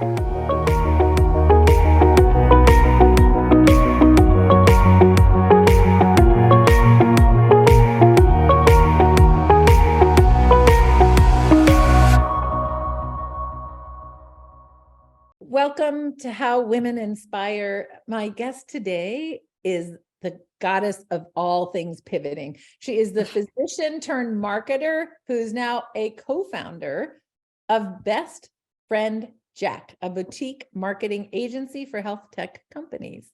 Welcome to How Women Inspire. My guest today is the goddess of all things pivoting. She is the physician turned marketer who's now a co-founder of Best Friend Jack, a boutique marketing agency for health tech companies.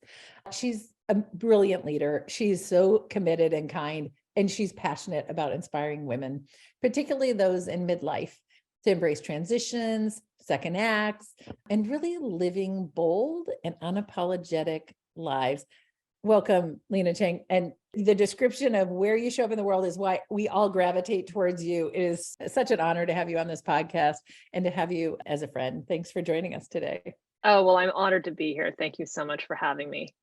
She's a brilliant leader. She's so committed and kind, and she's passionate about inspiring women, particularly those in midlife, to embrace transitions, second acts, and really living bold and unapologetic lives. Welcome, Lena Cheng. And the description of where you show up in the world is why we all gravitate towards you. It is such an honor to have you on this podcast and to have you as a friend. Thanks for joining us today. Oh, well, I'm honored to be here. Thank you so much for having me.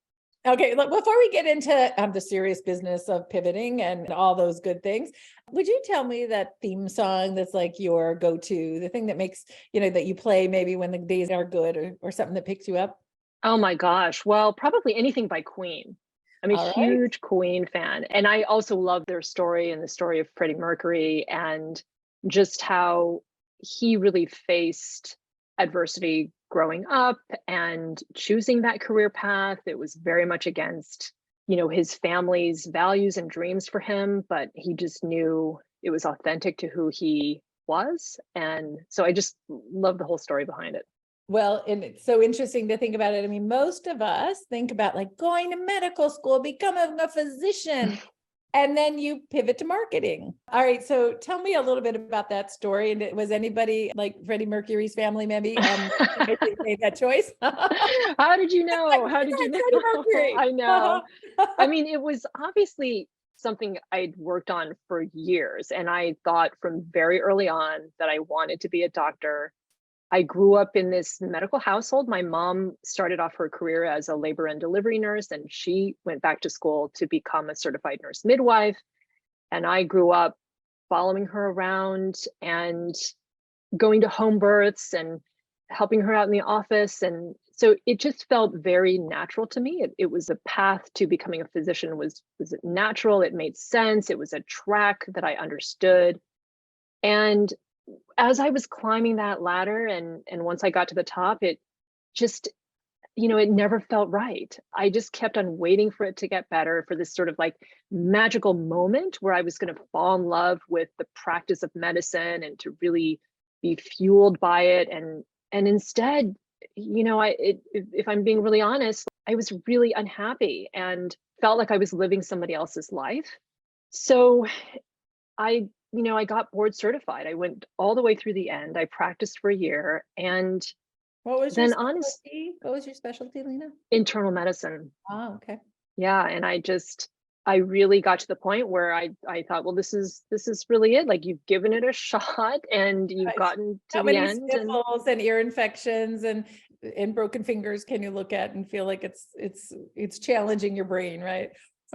Okay, look, before we get into the serious business of pivoting and all those good things, would you tell me that theme song that's like your go-to, the thing that makes, that you play maybe when the days are good or something that picks you up? Oh my gosh. Well, probably anything by Queen. I'm a huge Queen fan. And I also love their story and the story of Freddie Mercury and just how he really faced adversity growing up and choosing that career path. It was very much against, his family's values and dreams for him, but he just knew it was authentic to who he was. And so I just love the whole story behind it. Well, and it's so interesting to think about it. I mean, most of us think about like going to medical school, becoming a physician, and then you pivot to marketing. All right. So tell me a little bit about that story. And was anybody like Freddie Mercury's family maybe made that choice? How did you know? How did you know? I know. I mean, it was obviously something I'd worked on for years. And I thought from very early on that I wanted to be a doctor. I grew up in this medical household. My mom started off her career as a labor and delivery nurse, and she went back to school to become a certified nurse midwife. And I grew up following her around and going to home births and helping her out in the office. And so it just felt very natural to me. It was a path to becoming a physician was natural. It made sense. It was a track that I understood. And as I was climbing that ladder and once I got to the top, it just, it never felt right. I just kept on waiting for it to get better, for this sort of like magical moment where I was going to fall in love with the practice of medicine and to really be fueled by it. And instead, if I'm being really honest, I was really unhappy and felt like I was living somebody else's life. So I got board certified. I went all the way through the end. I practiced for a year. And what was your specialty, Lena? Internal medicine. Oh, okay. Yeah. And I really got to the point where I thought, well, this is really it. Like, you've given it a shot and you've gotten to the end. How many sniffles and ear infections and broken fingers can you look at and feel like it's challenging your brain, right?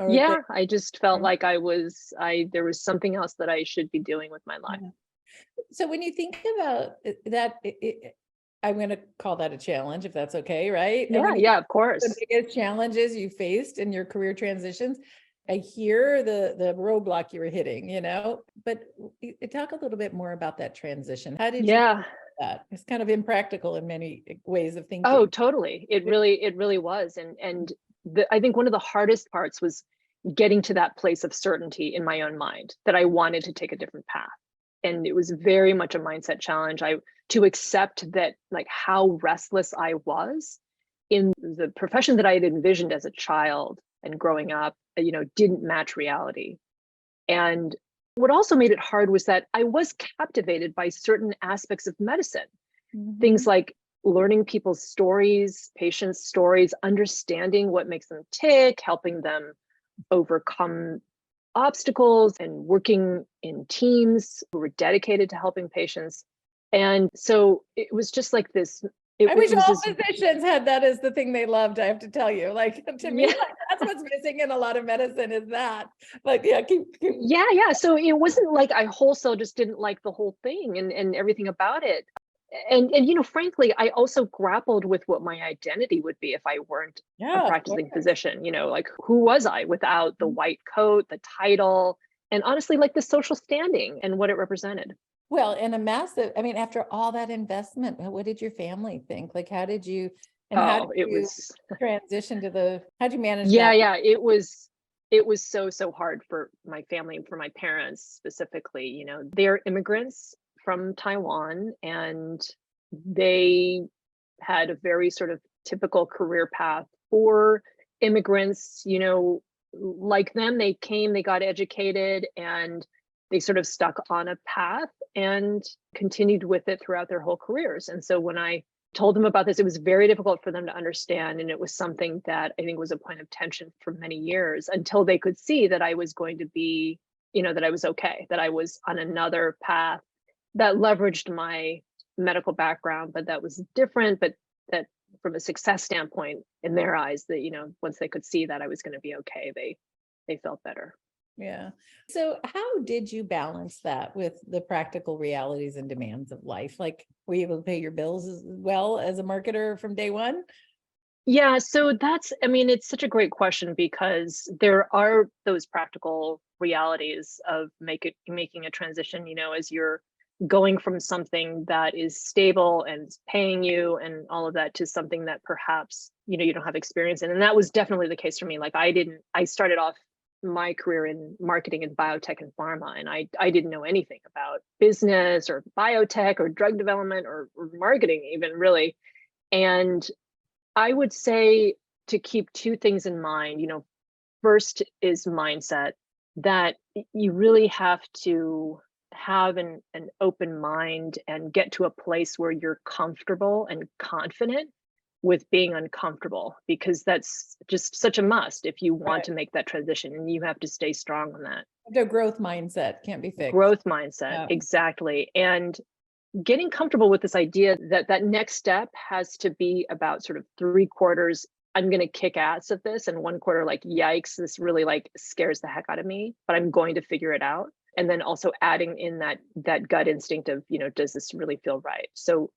Yeah, I just felt like there was something else that I should be doing with my life. So when you think about that, I'm going to call that a challenge, if that's okay, right? Yeah, of course. The biggest challenges you faced in your career transitions, I hear the roadblock you were hitting, but talk a little bit more about that transition. How did you do that? It's kind of impractical in many ways of thinking. Oh, totally. It really was. And I think one of the hardest parts was getting to that place of certainty in my own mind that I wanted to take a different path. And it was very much a mindset challenge. To accept that, like, how restless I was in the profession that I had envisioned as a child and growing up, didn't match reality. And what also made it hard was that I was captivated by certain aspects of medicine, things like learning people's stories, patients' stories, understanding what makes them tick, helping them overcome obstacles, and working in teams who were dedicated to helping patients. And so it was just like this. I wish all physicians had that as the thing they loved. I have to tell you, like, to me, that's what's missing in a lot of medicine is that. Like, keep. Yeah. So it wasn't like I wholesale just didn't like the whole thing and everything about it. And frankly, I also grappled with what my identity would be if I weren't a Yeah, of practicing course. physician. Like, who was I without the Mhm. white coat, the title, and honestly, like, the social standing and what it represented? Well, and a massive, I mean, after all that investment, what did your family think? Like, how did Oh, it you was transition how'd you manage yeah, that? yeah, it was so hard for my family, for my parents specifically. They're immigrants from Taiwan, and they had a very sort of typical career path for immigrants. Like them, they came, they got educated, and they sort of stuck on a path and continued with it throughout their whole careers. And so when I told them about this, it was very difficult for them to understand. And it was something that I think was a point of tension for many years, until they could see that I was going to be, that I was okay, that I was on another path that leveraged my medical background, but that was different, but that from a success standpoint in their eyes, that, once they could see that I was going to be okay, they felt better. Yeah. So how did you balance that with the practical realities and demands of life? Like, were you able to pay your bills as well as a marketer from day one? Yeah, so I mean, it's such a great question, because there are those practical realities of making a transition, as you're going from something that is stable and paying you and all of that, to something that perhaps, you don't have experience in. And that was definitely the case for me. Like, I started off my career in marketing in biotech and pharma, and I didn't know anything about business or biotech or drug development or marketing even, really. And I would say to keep two things in mind. First is mindset, that you really have to have an open mind and get to a place where you're comfortable and confident with being uncomfortable, because that's just such a must if you want Right. to make that transition, and you have to stay strong on that. The growth mindset can't be fixed. Growth mindset, Yeah. exactly. And getting comfortable with this idea that that next step has to be about sort of 3/4 I'm going to kick ass at this, and 1/4 like, yikes, this really like scares the heck out of me, but I'm going to figure it out. And then also adding in that gut instinct of, does this really feel right? So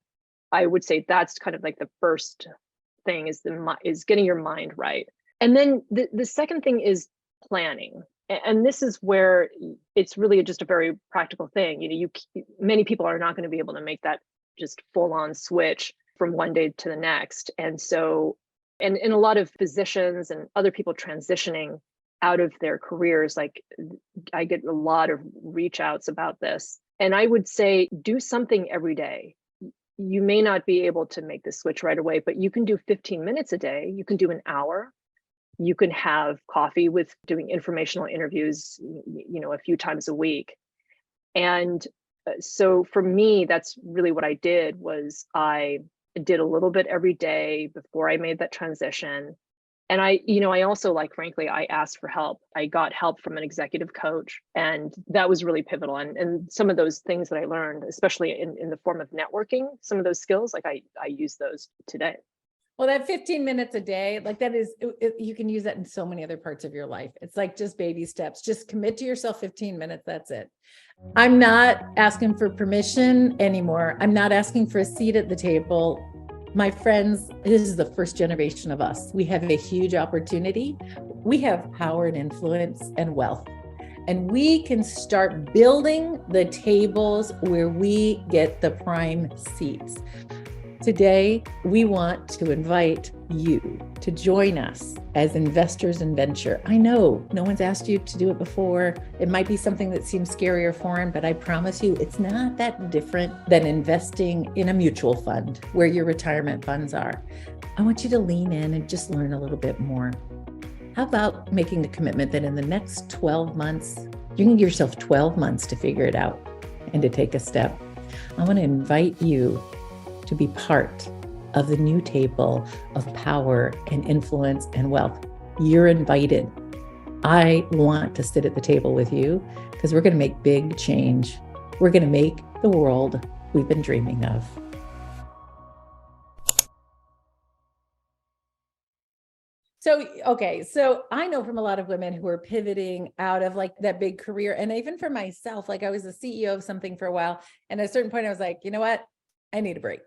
I would say that's kind of like the first thing, is getting your mind right. And then the second thing is planning. And this is where it's really just a very practical thing. Many people are not going to be able to make that just full on switch from one day to the next. And so, and a lot of physicians and other people transitioning out of their careers, like, I get a lot of reach outs about this. And I would say, do something every day. You may not be able to make the switch right away, but you can do 15 minutes a day. You can do an hour. You can have coffee with doing informational interviews, a few times a week. And so for me, that's really what I did. Was I did a little bit every day before I made that transition. And I also, like, frankly, I asked for help. I got help from an executive coach, and that was really pivotal. And some of those things that I learned, especially in the form of networking, some of those skills, like, I use those today. Well, that 15 minutes a day, like that is, you can use that in so many other parts of your life. It's like just baby steps. Just commit to yourself 15 minutes. That's it. I'm not asking for permission anymore. I'm not asking for a seat at the table. My friends, this is the first generation of us. We have a huge opportunity. We have power and influence and wealth. And we can start building the tables where we get the prime seats. Today, we want to invite you to join us as investors in venture. I know no one's asked you to do it before. It might be something that seems scary or foreign, but I promise you it's not that different than investing in a mutual fund where your retirement funds are. I want you to lean in and just learn a little bit more. How about making a commitment that in the next 12 months, you can give yourself 12 months to figure it out and to take a step? I want to invite you to be part of the new table of power and influence and wealth. You're invited. I want to sit at the table with you because we're going to make big change. We're going to make the world we've been dreaming of. So, okay. So I know from a lot of women who are pivoting out of like that big career, and even for myself, like I was the CEO of something for a while. And at a certain point, I was like, you know what? I need a break.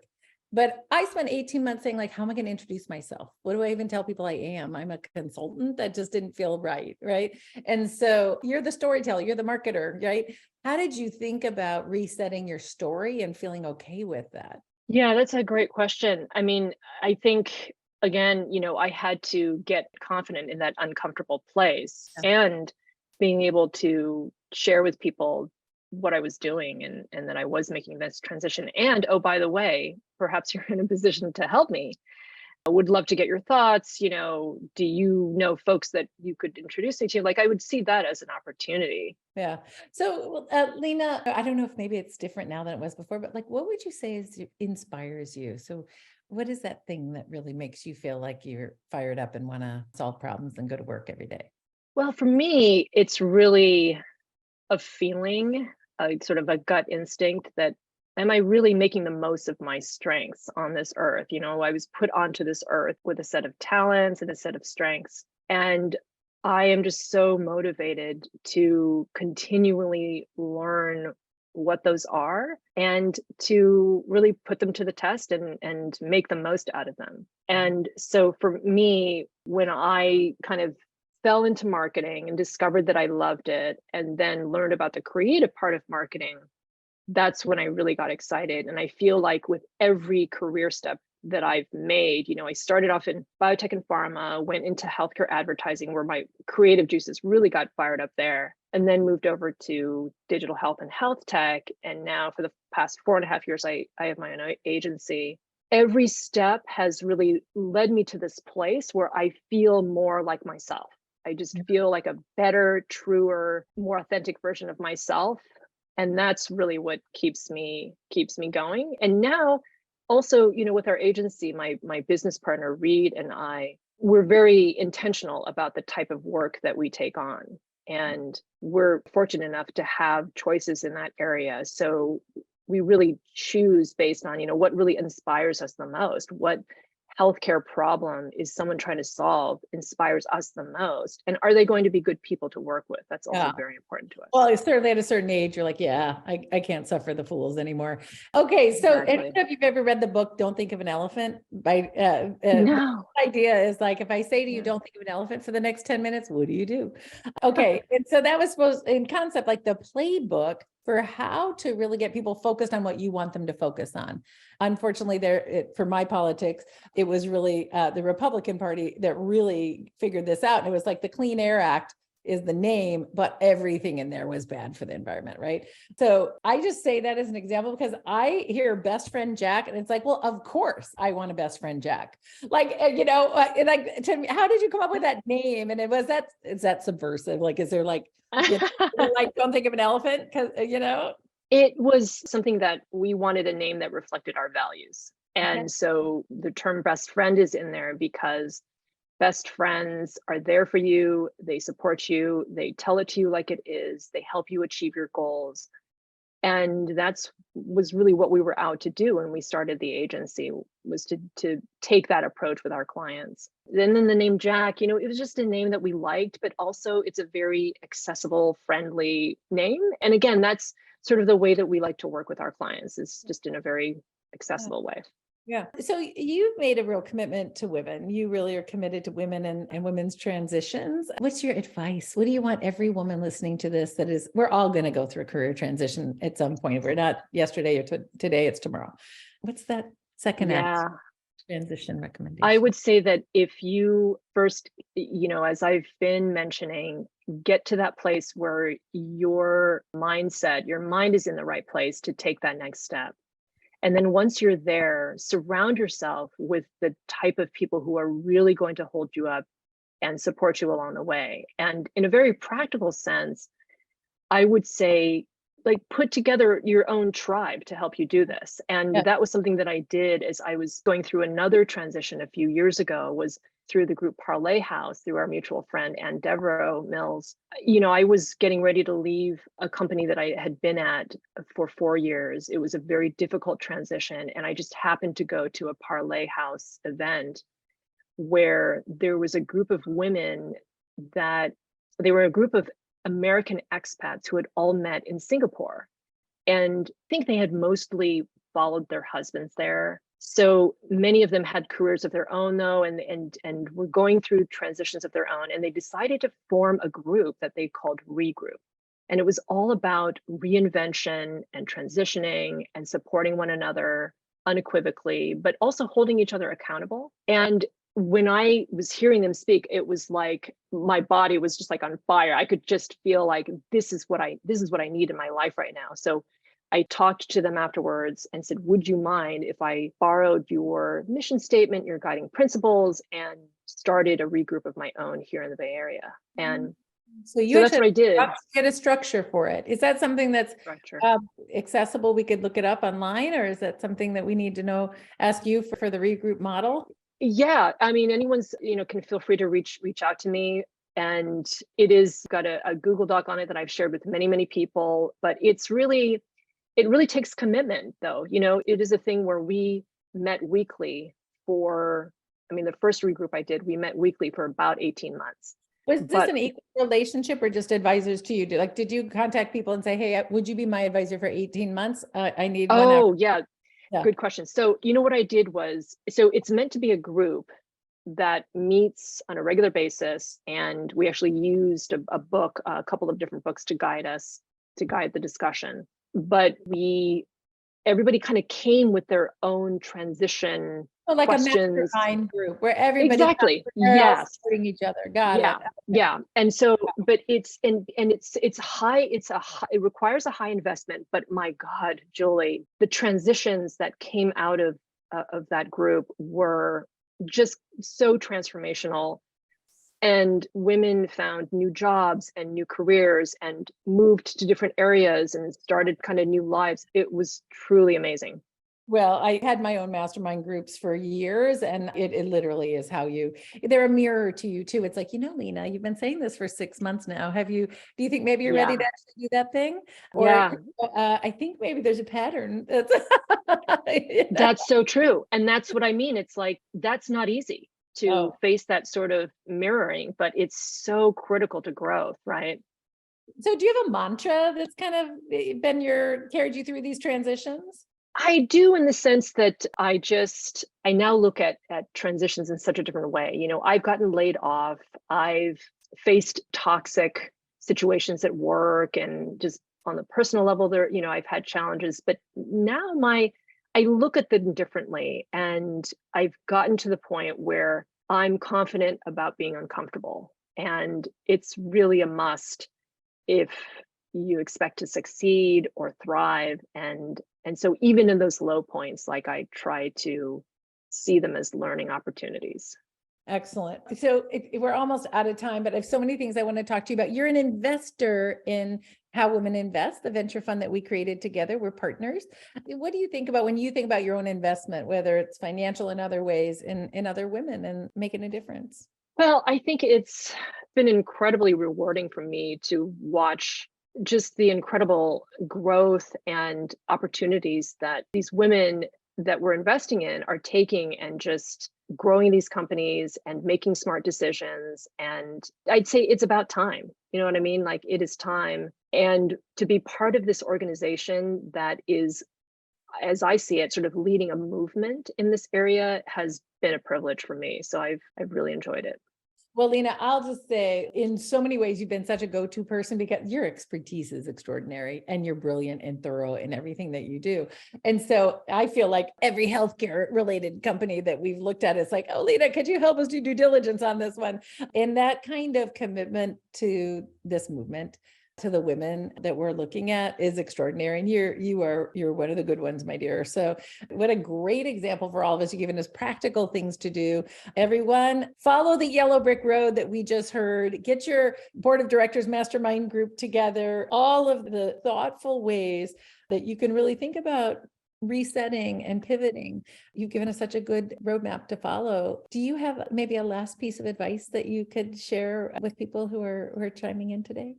But I spent 18 months saying, like, how am I going to introduce myself? What do I even tell people I am? I'm a consultant. That just didn't feel right. Right. And so you're the storyteller, you're the marketer, right? How did you think about resetting your story and feeling okay with that? Yeah, that's a great question. I mean, I think again, I had to get confident in that uncomfortable place Yeah. and being able to share with people what I was doing and that I was making this transition. And oh, by the way, perhaps you're in a position to help me. I would love to get your thoughts. Do you know folks that you could introduce me to? Like, I would see that as an opportunity. Yeah. So, Lena, I don't know if maybe it's different now than it was before, but like, what would you say inspires you? So, what is that thing that really makes you feel like you're fired up and want to solve problems and go to work every day? Well, for me, it's really a feeling, a sort of a gut instinct that am I really making the most of my strengths on this earth? I was put onto this earth with a set of talents and a set of strengths. And I am just so motivated to continually learn what those are and to really put them to the test and make the most out of them. And so for me, when I kind of fell into marketing and discovered that I loved it, and then learned about the creative part of marketing, that's when I really got excited. And I feel like with every career step that I've made, I started off in biotech and pharma, went into healthcare advertising where my creative juices really got fired up there, and then moved over to digital health and health tech. And now for the past 4.5 years, I have my own agency. Every step has really led me to this place where I feel more like myself. I just feel like a better, truer, more authentic version of myself. And that's really what keeps me going. And now also, with our agency, my business partner Reed and I, we're very intentional about the type of work that we take on. And we're fortunate enough to have choices in that area. So we really choose based on, what really inspires us the most, what healthcare problem is someone trying to solve inspires us the most, and are they going to be good people to work with? That's also very important to us. Well, it's certainly at a certain age, you're like, yeah, I can't suffer the fools anymore. Okay, so I don't know if you've ever read the book "Don't Think of an Elephant" by No. the idea is like, if I say to you, don't think of an elephant for the next 10 minutes, what do you do? Okay, and so that was supposed in concept, like the playbook for how to really get people focused on what you want them to focus on. Unfortunately, for my politics, it was really the Republican Party that really figured this out. And it was like the Clean Air Act is the name, but everything in there was bad for the environment, right? So I just say that as an example because I hear best friend Jack, and it's like, well, of course I want a best friend Jack. Like, like to me, how did you come up with that name? And is that subversive? Like, is there like, like, don't think of an elephant? Because, It was something that we wanted a name that reflected our values. And so the term best friend is in there because best friends are there for you. They support you. They tell it to you like it is. They help you achieve your goals. And was really what we were out to do when we started the agency, was to take that approach with our clients. And then the name Jack, it was just a name that we liked, but also it's a very accessible, friendly name. And again, that's sort of the way that we like to work with our clients, is just in a very accessible way. Yeah. So you've made a real commitment to women. You really are committed to women and women's transitions. What's your advice? What do you want every woman listening to this we're all going to go through a career transition at some point. If we're not yesterday or today, it's tomorrow. What's that second act transition recommendation? I would say that if you first, as I've been mentioning, get to that place where your mind is in the right place to take that next step. And then once you're there, surround yourself with the type of people who are really going to hold you up and support you along the way. And in a very practical sense, I would say, like, put together your own tribe to help you do this. And that was something that I did as I was going through another transition a few years ago, was through the group Parlay House, through our mutual friend, Ann Devereaux Mills. I was getting ready to leave a company that I had been at for 4 years. It was a very difficult transition. And I just happened to go to a Parlay House event where there was a group of women they were a group of American expats who had all met in Singapore. And I think they had mostly followed their husbands there. So many of them had careers of their own though, and were going through transitions of their own. And they decided to form a group that they called Regroup. And it was all about reinvention and transitioning and supporting one another unequivocally, but also holding each other accountable. And when I was hearing them speak, it was like my body was just like on fire. I could just feel like this is what I need in my life right now. So I talked to them afterwards and said, would you mind if I borrowed your mission statement, your guiding principles, and started a regroup of my own here in the Bay Area? And so so that's what I did. Get a structure for it. Is that something that's accessible? We could look it up online, or is that something that we need to know, ask you for the regroup model? Yeah, I mean, anyone's, can feel free to reach out to me. And it is got a Google Doc on it that I've shared with many, many people, but it really takes commitment though. It is a thing where we met weekly the first regroup I did, we met weekly for about 18 months. Was this an equal relationship or just advisors to you? Did you contact people and say, hey, would you be my advisor for 18 months? I need one. Oh, yeah. Good question. So, what I did was, so it's meant to be a group that meets on a regular basis. And we actually used a couple of different books to guide the discussion. But everybody kind of came with their own transition like questions. A mastermind group where everybody exactly supporting each other. Got it. Yeah. And so, but it's high. It requires a high investment. But my God, Julie, the transitions that came out of that group were just so transformational. And women found new jobs and new careers and moved to different areas and started kind of new lives. It was truly amazing. Well, I had my own mastermind groups for years, and it literally is they're a mirror to you too. It's like, Lena, you've been saying this for 6 months now. Do you think maybe you're ready to actually do that thing? Or I think maybe there's a pattern. That's so true. And that's what I mean. It's like, that's not easy to face that sort of mirroring, but it's so critical to growth, right? So do you have a mantra that's kind of carried you through these transitions? I do, in the sense that I now look at transitions in such a different way. I've gotten laid off. I've faced toxic situations at work, and just on the personal level there, I've had challenges, but now I look at them differently, and I've gotten to the point where I'm confident about being uncomfortable. And it's really a must if you expect to succeed or thrive. And so even in those low points, like, I try to see them as learning opportunities. Excellent. So we're almost out of time, but I have so many things I want to talk to you about. You're an investor in How Women Invest, the venture fund that we created together. We're partners. What do you think about when you think about your own investment, whether it's financial in other ways, in other women, and making a difference? Well, I think it's been incredibly rewarding for me to watch just the incredible growth and opportunities that these women that we're investing in are taking, and just growing these companies and making smart decisions. And I'd say it's about time. You know what I mean? Like, it is time. And to be part of this organization that is, as I see it, sort of leading a movement in this area has been a privilege for me. So I've really enjoyed it. Well, Lena, I'll just say, in so many ways, you've been such a go-to person because your expertise is extraordinary, and you're brilliant and thorough in everything that you do. And so I feel like every healthcare related company that we've looked at is like, oh, Lena, could you help us do due diligence on this one? And that kind of commitment to this movement, to the women that we're looking at, is extraordinary. And you're one of the good ones, my dear. So what a great example for all of us. You've given us practical things to do. Everyone, follow the yellow brick road that we just heard. Get your board of directors mastermind group together. All of the thoughtful ways that you can really think about resetting and pivoting. You've given us such a good roadmap to follow. Do you have maybe a last piece of advice that you could share with people who are chiming in today?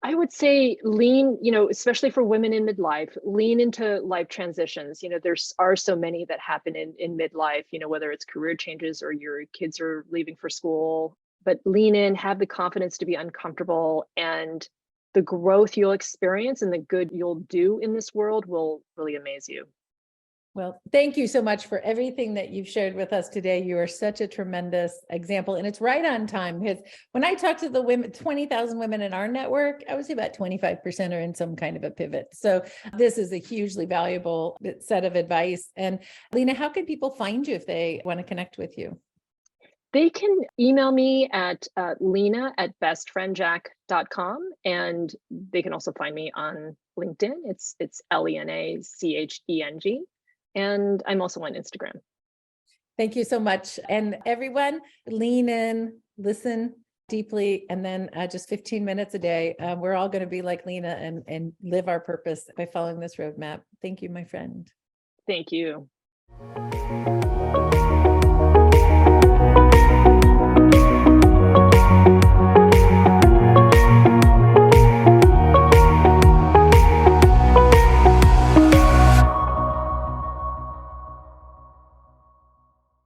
I would say lean, especially for women in midlife, lean into life transitions. There are so many that happen in midlife, whether it's career changes or your kids are leaving for school, but lean in, have the confidence to be uncomfortable, and the growth you'll experience and the good you'll do in this world will really amaze you. Well, thank you so much for everything that you've shared with us today. You are such a tremendous example, and it's right on time, because when I talk to the women, 20,000 women in our network, I would say about 25% are in some kind of a pivot. So this is a hugely valuable set of advice. And Lena, how can people find you if they want to connect with you? They can email me at lena@bestfriendjack.com, and they can also find me on LinkedIn. It's LenaCheng, and I'm also on Instagram. Thank you so much. And everyone, lean in, listen deeply, and then just 15 minutes a day. We're all going to be like Lena and live our purpose by following this roadmap. Thank you, my friend. Thank you.